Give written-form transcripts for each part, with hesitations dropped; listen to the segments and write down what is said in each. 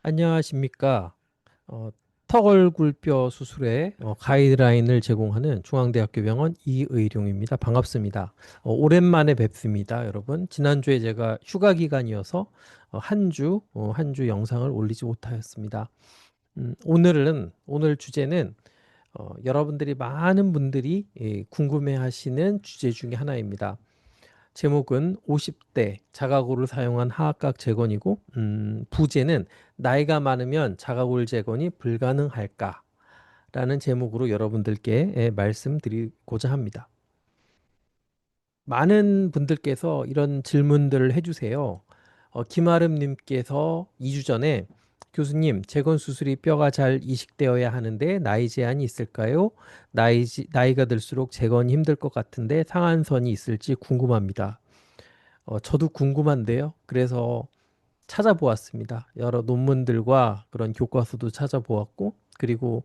안녕하십니까. 어, 턱얼굴뼈 수술에 가이드라인을 제공하는 중앙대학교 병원 이의룡입니다. 반갑습니다. 오랜만에 뵙습니다, 여러분. 지난주에 제가 휴가 기간이어서 한 주 영상을 올리지 못하였습니다. 오늘 주제는 여러분들이 많은 분들이 궁금해하시는 주제 중에 하나입니다. 제목은 50대 자가골을 사용한 하악각 재건이고 부제는 나이가 많으면 자가골 재건이 불가능할까? 라는 제목으로 여러분들께 말씀드리고자 합니다. 많은 분들께서 이런 질문들을 해주세요. 김아름님께서 2주 전에 교수님, 재건 수술이 뼈가 잘 이식되어야 하는데 나이 제한이 있을까요? 나이가 들수록 재건이 힘들 것 같은데 상한선이 있을지 궁금합니다. 저도 궁금한데요. 그래서 찾아보았습니다. 여러 논문들과 그런 교과서도 찾아보았고, 그리고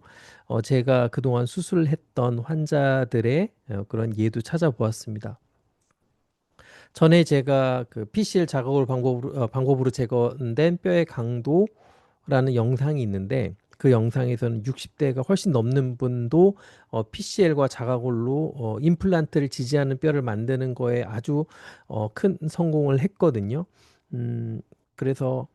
제가 그동안 수술했던 환자들의 그런 예도 찾아보았습니다. 전에 제가 그 PCL 자극을 방법으로 제거된 뼈의 강도라는 영상이 있는데, 그 영상에서는 60대가 훨씬 넘는 분도 PCL과 자가골로 임플란트를 지지하는 뼈를 만드는 거에 아주 큰 성공을 했거든요. 음, 그래서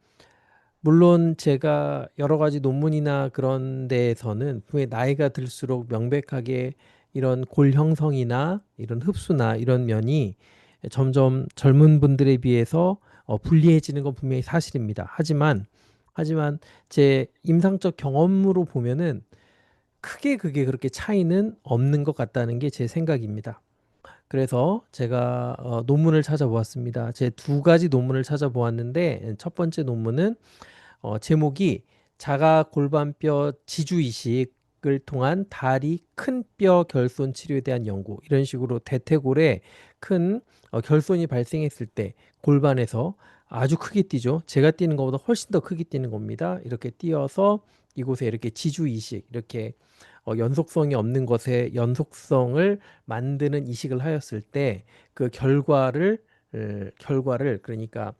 물론 제가 여러 가지 논문이나 그런 데에서는 분명히 나이가 들수록 명백하게 이런 골 형성이나 이런 흡수나 이런 면이 점점 젊은 분들에 비해서 불리해지는 건 분명히 사실입니다. 하지만 제 임상적 경험으로 보면은 크게 그게 그렇게 차이는 없는 것 같다는 게 제 생각입니다. 그래서 제가 논문을 찾아보았습니다. 제 두 가지 논문을 찾아보았는데 첫 번째 논문은 제목이 자가 골반뼈 지주 이식을 통한 다리 큰 뼈 결손 치료에 대한 연구, 이런 식으로 대퇴골에 큰 결손이 발생했을 때 골반에서 아주 크게 뛰죠. 제가 뛰는 것보다 훨씬 더 크게 뛰는 겁니다. 이렇게 뛰어서 이곳에 이렇게 지주 이식, 이렇게 연속성이 없는 것에 연속성을 만드는 이식을 하였을 때 그 결과를 그러니까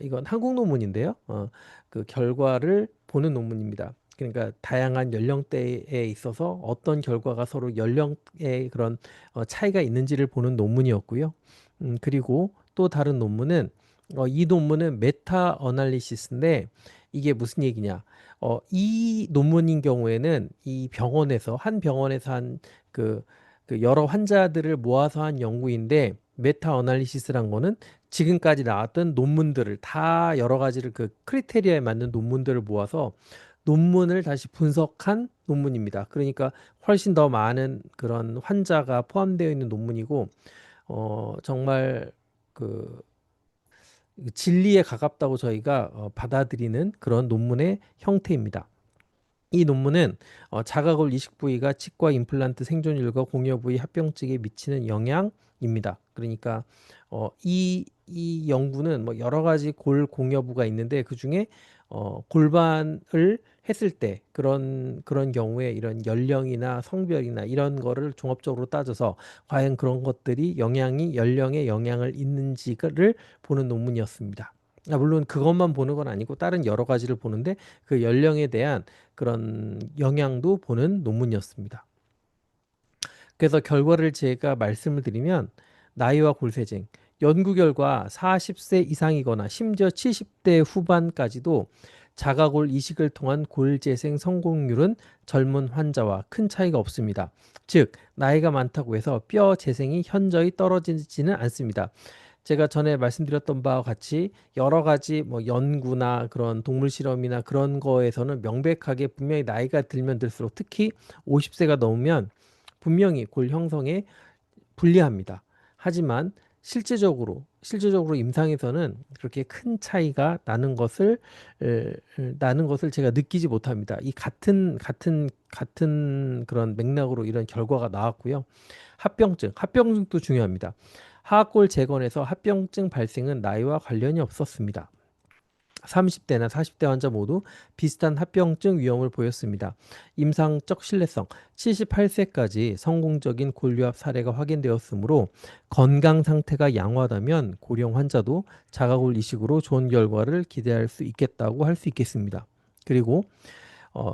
이건 한국 논문인데요. 그 결과를 보는 논문입니다. 그러니까 다양한 연령대에 있어서 어떤 결과가 서로 연령의 그런 차이가 있는지를 보는 논문이었고요. 그리고 또 다른 논문은 이 논문은 메타 어널리시스인데 이게 무슨 얘기냐? 이 논문인 경우에는 이 병원에서 한 병원에서 그 여러 환자들을 모아서 한 연구인데 메타 어널리시스란 거는 지금까지 나왔던 논문들을 다 여러 가지를 그 크리테리아에 맞는 논문들을 모아서 논문을 다시 분석한 논문입니다. 그러니까 훨씬 더 많은 그런 환자가 포함되어 있는 논문이고 정말 그 진리에 가깝다고 저희가 받아들이는 그런 논문의 형태입니다. 이 논문은 자가골 이식 부위가 치과 임플란트 생존율과 공여 부위 합병증에 미치는 영향입니다. 그러니까 이 연구는 뭐 여러 가지 골 공여부가 있는데 그 중에 골반을 했을 때 그런 경우에 이런 연령이나 성별이나 이런 거를 종합적으로 따져서 과연 그런 것들이 연령에 영향을 있는지를 보는 논문이었습니다. 물론 그것만 보는 건 아니고 다른 여러 가지를 보는데 그 연령에 대한 그런 영향도 보는 논문이었습니다. 그래서 결과를 제가 말씀을 드리면 나이와 골세증, 연구 결과 40세 이상이거나 심지어 70대 후반까지도 자가골 이식을 통한 골재생 성공률은 젊은 환자와 큰 차이가 없습니다. 즉, 나이가 많다고 해서 뼈 재생이 현저히 떨어지지는 않습니다. 제가 전에 말씀드렸던 바와 같이 여러 가지 뭐 연구나 그런 동물 실험이나 그런 거에서는 명백하게 분명히 나이가 들면 들수록 특히 50세가 넘으면 분명히 골 형성에 불리합니다. 하지만 실제적으로 임상에서는 그렇게 큰 차이가 나는 것을 제가 느끼지 못합니다. 이 같은 그런 맥락으로 이런 결과가 나왔고요. 합병증도 중요합니다. 하악골 재건에서 합병증 발생은 나이와 관련이 없었습니다. 30대나 40대 환자 모두 비슷한 합병증 위험을 보였습니다. 임상적 신뢰성 78세까지 성공적인 골류합 사례가 확인되었으므로 건강 상태가 양호하다면 고령 환자도 자가골 이식으로 좋은 결과를 기대할 수 있겠다고 할 수 있겠습니다. 그리고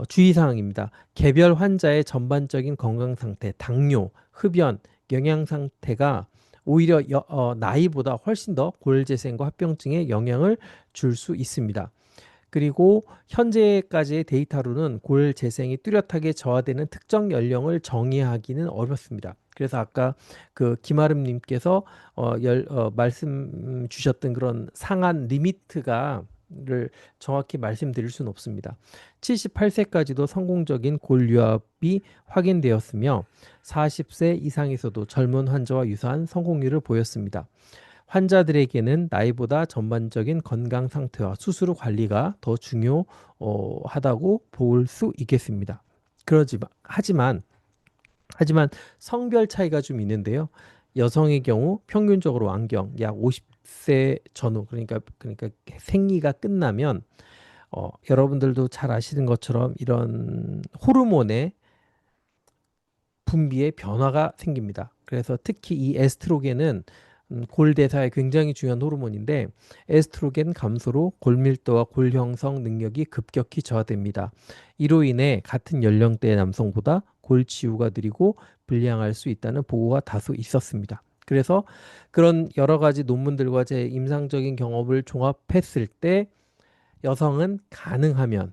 주의사항입니다. 개별 환자의 전반적인 건강 상태, 당뇨, 흡연, 영양 상태가 오히려 나이보다 훨씬 더 골재생과 합병증에 영향을 줄 수 있습니다. 그리고 현재까지의 데이터로는 골 재생이 뚜렷하게 저하되는 특정 연령을 정의하기는 어렵습니다. 그래서 아까 그 김아름님께서 말씀 주셨던 그런 상한 리미트가를 정확히 말씀드릴 수는 없습니다. 78세까지도 성공적인 골 유압이 확인되었으며 40세 이상에서도 젊은 환자와 유사한 성공률을 보였습니다. 환자들에게는 나이보다 전반적인 건강 상태와 수술 후 관리가 더 중요하다고 볼 수 있겠습니다. 하지만 성별 차이가 좀 있는데요. 여성의 경우 평균적으로 완경 약 50세 전후 그러니까 생리가 끝나면 여러분들도 잘 아시는 것처럼 이런 호르몬의 분비에 변화가 생깁니다. 그래서 특히 이 에스트로겐은 골대사에 굉장히 중요한 호르몬인데 에스트로겐 감소로 골밀도와 골 형성 능력이 급격히 저하됩니다. 이로 인해 같은 연령대의 남성보다 골 치유가 느리고 불량할 수 있다는 보고가 다수 있었습니다. 그래서 그런 여러 가지 논문들과 제 임상적인 경험을 종합했을 때 여성은 가능하면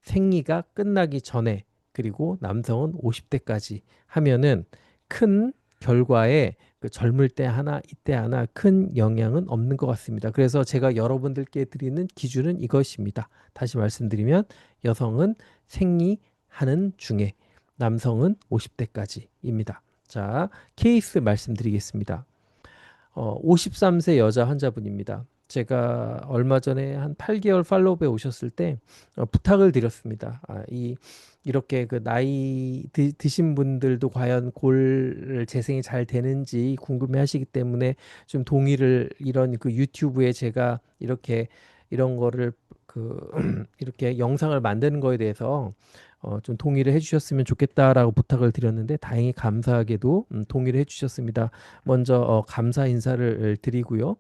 생리가 끝나기 전에 그리고 남성은 50대까지 하면은 큰 결과에 그 젊을 때 하나 이때 하나 큰 영향은 없는 것 같습니다. 그래서 제가 여러분들께 드리는 기준은 이것입니다. 다시 말씀드리면 여성은 생리하는 중에 남성은 50대까지입니다. 자, 케이스 말씀드리겠습니다. 53세 여자 환자분입니다. 제가 얼마 전에 한 8개월 팔로우업에 오셨을 때 부탁을 드렸습니다. 이렇게 그 나이 드신 분들도 과연 골 재생이 잘 되는지 궁금해 하시기 때문에 좀 동의를 이런 그 유튜브에 제가 이렇게 이런 거를 그 이렇게 영상을 만드는 거에 대해서 좀 동의를 해주셨으면 좋겠다라고 부탁을 드렸는데 다행히 감사하게도 동의를 해주셨습니다. 먼저 감사 인사를 드리고요.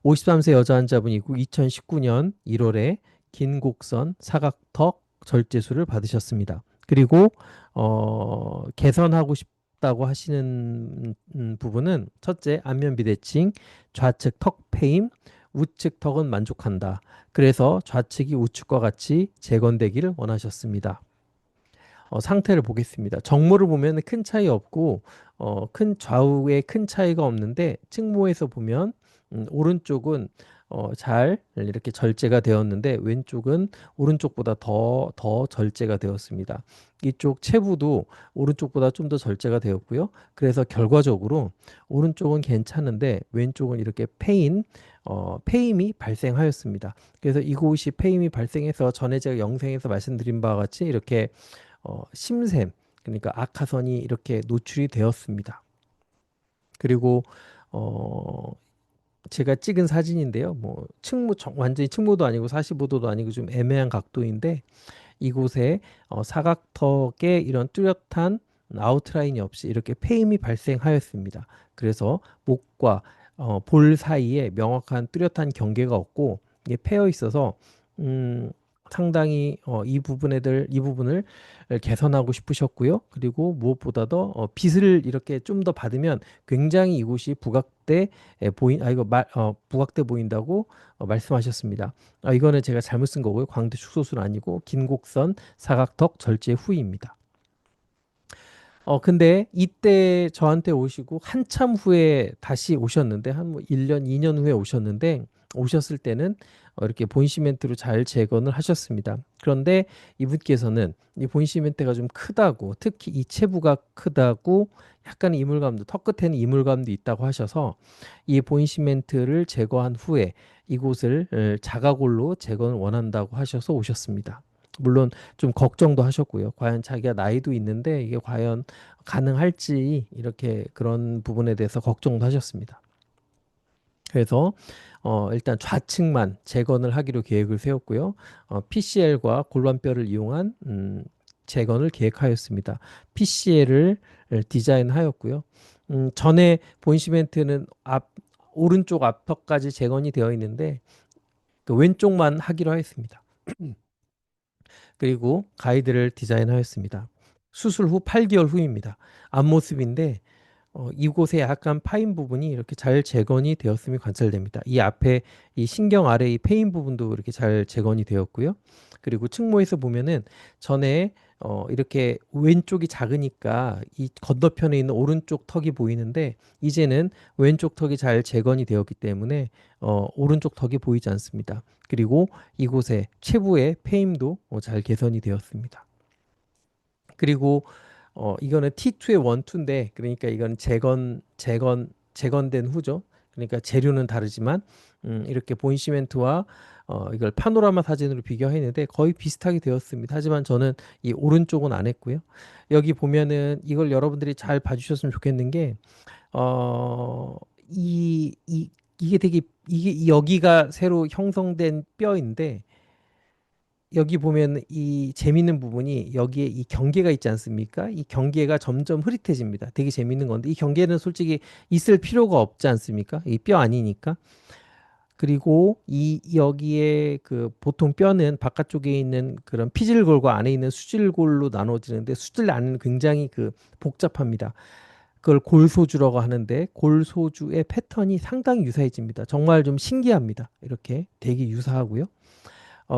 53세 여자 환자분이고 2019년 1월에 긴 곡선 사각턱 절제술을 받으셨습니다. 그리고 개선하고 싶다고 하시는 부분은 첫째 안면 비대칭, 좌측 턱 패임, 우측 턱은 만족한다. 그래서 좌측이 우측과 같이 재건되기를 원하셨습니다. 상태를 보겠습니다. 정모를 보면 큰 차이 없고 큰 좌우에 큰 차이가 없는데 측모에서 보면 오른쪽은 잘 이렇게 절제가 되었는데 왼쪽은 오른쪽보다 더 절제가 되었습니다. 이쪽 체부도 오른쪽보다 좀 더 절제가 되었고요. 그래서 결과적으로 오른쪽은 괜찮은데 왼쪽은 이렇게 페임이 발생하였습니다. 그래서 이곳이 페임이 발생해서 전에 제가 영상에서 말씀드린 바와 같이 이렇게 심샘 그러니까 악화선이 이렇게 노출이 되었습니다. 그리고 어, 제가 찍은 사진인데요. 뭐 완전히 측모도 아니고 45도도 아니고 좀 애매한 각도인데 이곳에 사각턱에 이런 뚜렷한 아웃라인이 없이 이렇게 페임이 발생하였습니다. 그래서 목과 볼 사이에 명확한 뚜렷한 경계가 없고 이게 패여 있어서 상당히 이 부분을 개선하고 싶으셨고요. 그리고 무엇보다도 빛을 이렇게 좀 더 받으면 굉장히 이곳이 부각돼 보인다고 말씀하셨습니다. 이거는 제가 잘못 쓴 거고요. 광대 축소수는 아니고 긴 곡선 사각턱 절제 후입니다. 근데 이때 저한테 오시고 한참 후에 다시 오셨는데 한 1년, 2년 후에 오셨는데 오셨을 때는 이렇게 본시멘트로 잘 재건을 하셨습니다. 그런데 이분께서는 이 본시멘트가 좀 크다고 특히 이 체부가 크다고 약간 이물감도 턱 끝에는 이물감도 있다고 하셔서 이 본시멘트를 제거한 후에 이곳을 자가골로 재건을 원한다고 하셔서 오셨습니다. 물론 좀 걱정도 하셨고요. 과연 자기가 나이도 있는데 이게 과연 가능할지 이렇게 그런 부분에 대해서 걱정도 하셨습니다. 그래서 일단 좌측만 재건을 하기로 계획을 세웠고요. PCL과 골반뼈를 이용한 재건을 계획하였습니다. PCL을 디자인하였고요. 전에 본시멘트는 오른쪽 앞턱까지 재건이 되어 있는데 그 왼쪽만 하기로 했습니다. 그리고 가이드를 디자인하였습니다. 수술 후 8개월 후입니다. 앞모습인데 이곳에 약간 파인 부분이 이렇게 잘 재건이 되었음이 관찰됩니다. 이 앞에 이 신경 아래 이 페인 부분도 이렇게 잘 재건이 되었고요. 그리고 측모에서 보면은 전에 이렇게 왼쪽이 작으니까 이 건너편에 있는 오른쪽 턱이 보이는데 이제는 왼쪽 턱이 잘 재건이 되었기 때문에 오른쪽 턱이 보이지 않습니다. 그리고 이곳에 체부의 페임도 잘 개선이 되었습니다. 그리고 이거는 T2의 원투인데 그러니까 이건 재건된 후죠. 그러니까 재료는 다르지만 이렇게 보이시멘트와 이걸 파노라마 사진으로 비교했는데 거의 비슷하게 되었습니다. 하지만 저는 이 오른쪽은 안 했고요. 여기 보면은 이걸 여러분들이 잘 봐주셨으면 좋겠는 게 어, 이, 이, 이게 되게 이게 여기가 새로 형성된 뼈인데 여기 보면 이 재밌는 부분이 여기에 이 경계가 있지 않습니까? 이 경계가 점점 흐릿해집니다. 되게 재밌는 건데 이 경계는 솔직히 있을 필요가 없지 않습니까? 이 뼈 아니니까. 그리고 이 여기에 그 보통 뼈는 바깥쪽에 있는 그런 피질골과 안에 있는 수질골로 나눠지는데 수질 안은 굉장히 그 복잡합니다. 그걸 골소주라고 하는데 골소주의 패턴이 상당히 유사해집니다. 정말 좀 신기합니다. 이렇게 되게 유사하고요.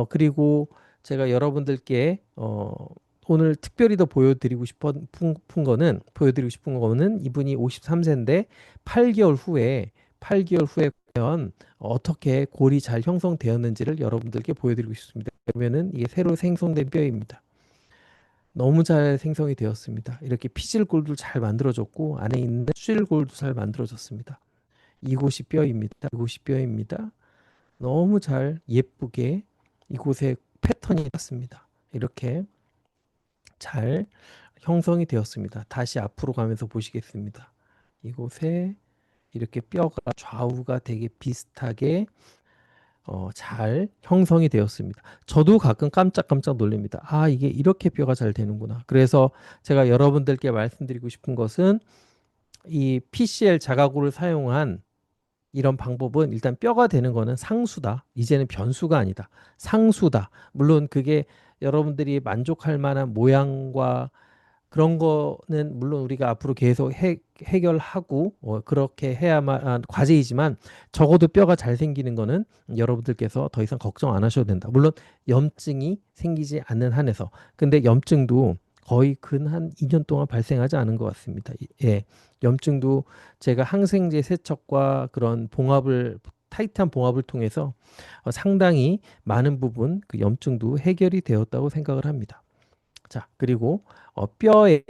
그리고 제가 여러분들께 오늘 특별히 더 보여드리고 싶은 거는 이분이 53세인데 8개월 후에 8개월 후에 과연 어떻게 골이 잘 형성되었는지를 여러분들께 보여드리고 싶습니다. 그러면은 이게 새로 생성된 뼈입니다. 너무 잘 생성이 되었습니다. 이렇게 피질골도 잘 만들어졌고 안에 있는 수질골도 잘 만들어졌습니다. 이곳이 뼈입니다. 이곳이 뼈입니다. 너무 잘 예쁘게 이곳에 패턴이 났습니다. 이렇게 잘 형성이 되었습니다. 다시 앞으로 가면서 보시겠습니다. 이곳에 이렇게 뼈가 좌우가 되게 비슷하게 잘 형성이 되었습니다. 저도 가끔 깜짝깜짝 놀랍니다. 아, 이게 이렇게 뼈가 잘 되는구나. 그래서 제가 여러분들께 말씀드리고 싶은 것은 이 PCL 자가골을 사용한 이런 방법은 일단 뼈가 되는 거는 상수다. 이제는 변수가 아니다. 상수다. 물론 그게 여러분들이 만족할 만한 모양과 그런 거는 물론 우리가 앞으로 계속 해결하고 그렇게 해야만 과제이지만 적어도 뼈가 잘 생기는 거는 여러분들께서 더 이상 걱정 안 하셔도 된다. 물론 염증이 생기지 않는 한에서. 근데 염증도 거의 근 한 2년 동안 발생하지 않은 것 같습니다. 예. 염증도 제가 항생제 세척과 그런 봉합을 타이트한 봉합을 통해서 상당히 많은 부분 그 염증도 해결이 되었다고 생각을 합니다. 자, 그리고 뼈의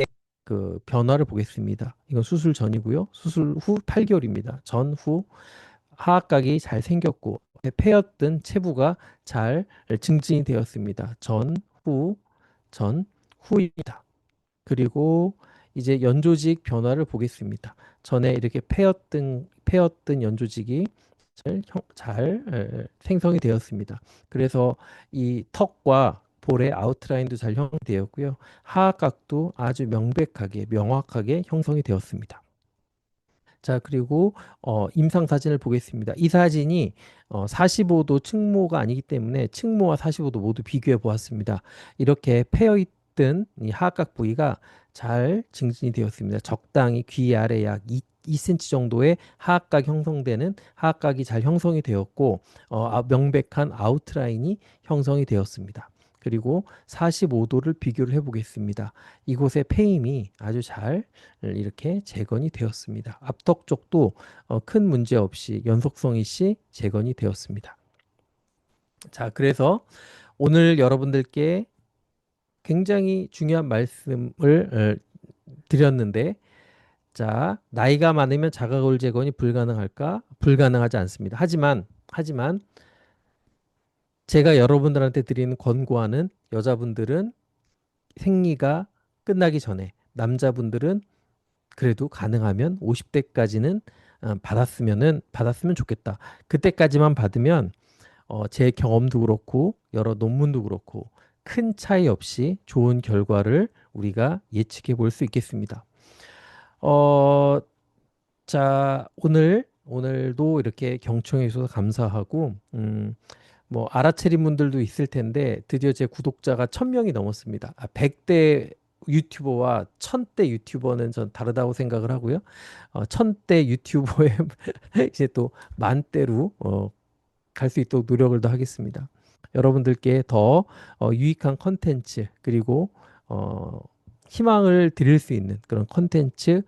그 변화를 보겠습니다. 이건 수술 전이고요. 수술 후 8개월입니다. 전후 하악각이 잘 생겼고 패였던 체부가 잘 증진이 되었습니다. 후, 후입니다. 그리고 이제 연조직 변화를 보겠습니다. 전에 이렇게 패였던 연조직이 잘 생성이 되었습니다. 그래서 이 턱과 볼의 아웃라인도 잘 형성되었고요. 하악각도 아주 명백하게 명확하게 형성이 되었습니다. 자, 그리고 임상 사진을 보겠습니다. 이 사진이 45도 측모가 아니기 때문에 측모와 45도 모두 비교해 보았습니다. 이렇게 패여 있던 이 하악각 부위가 잘 증진이 되었습니다. 적당히 귀 아래 약 2cm 정도의 하악각 형성되는 하악각이 잘 형성이 되었고 명백한 아웃라인이 형성이 되었습니다. 그리고 45도를 비교를 해 보겠습니다. 이곳의 패임이 아주 잘 이렇게 재건이 되었습니다. 앞턱 쪽도 큰 문제 없이 연속성 있이 재건이 되었습니다. 자, 그래서 오늘 여러분들께 굉장히 중요한 말씀을 드렸는데, 자, 나이가 많으면 자가골 재건이 불가능할까? 불가능하지 않습니다. 하지만 제가 여러분들한테 드리는 권고안은 여자분들은 생리가 끝나기 전에, 남자분들은 그래도 가능하면 50대까지는 받았으면 좋겠다. 그때까지만 받으면 제 경험도 그렇고 여러 논문도 그렇고 큰 차이 없이 좋은 결과를 우리가 예측해 볼 수 있겠습니다. 어, 자, 오늘도 이렇게 경청해 주셔서 감사하고 뭐 알아채린 분들도 있을 텐데 드디어 제 구독자가 1000명이 넘었습니다. 100대 유튜버와 1000대 유튜버는 전 다르다고 생각을 하고요. 1000대 유튜버의 이제 또 만대로 갈 수 있도록 노력을 더 하겠습니다. 여러분들께 더 유익한 컨텐츠 그리고 어, 희망을 드릴 수 있는 그런 컨텐츠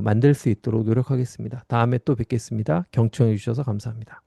만들 수 있도록 노력하겠습니다. 다음에 또 뵙겠습니다. 경청해 주셔서 감사합니다.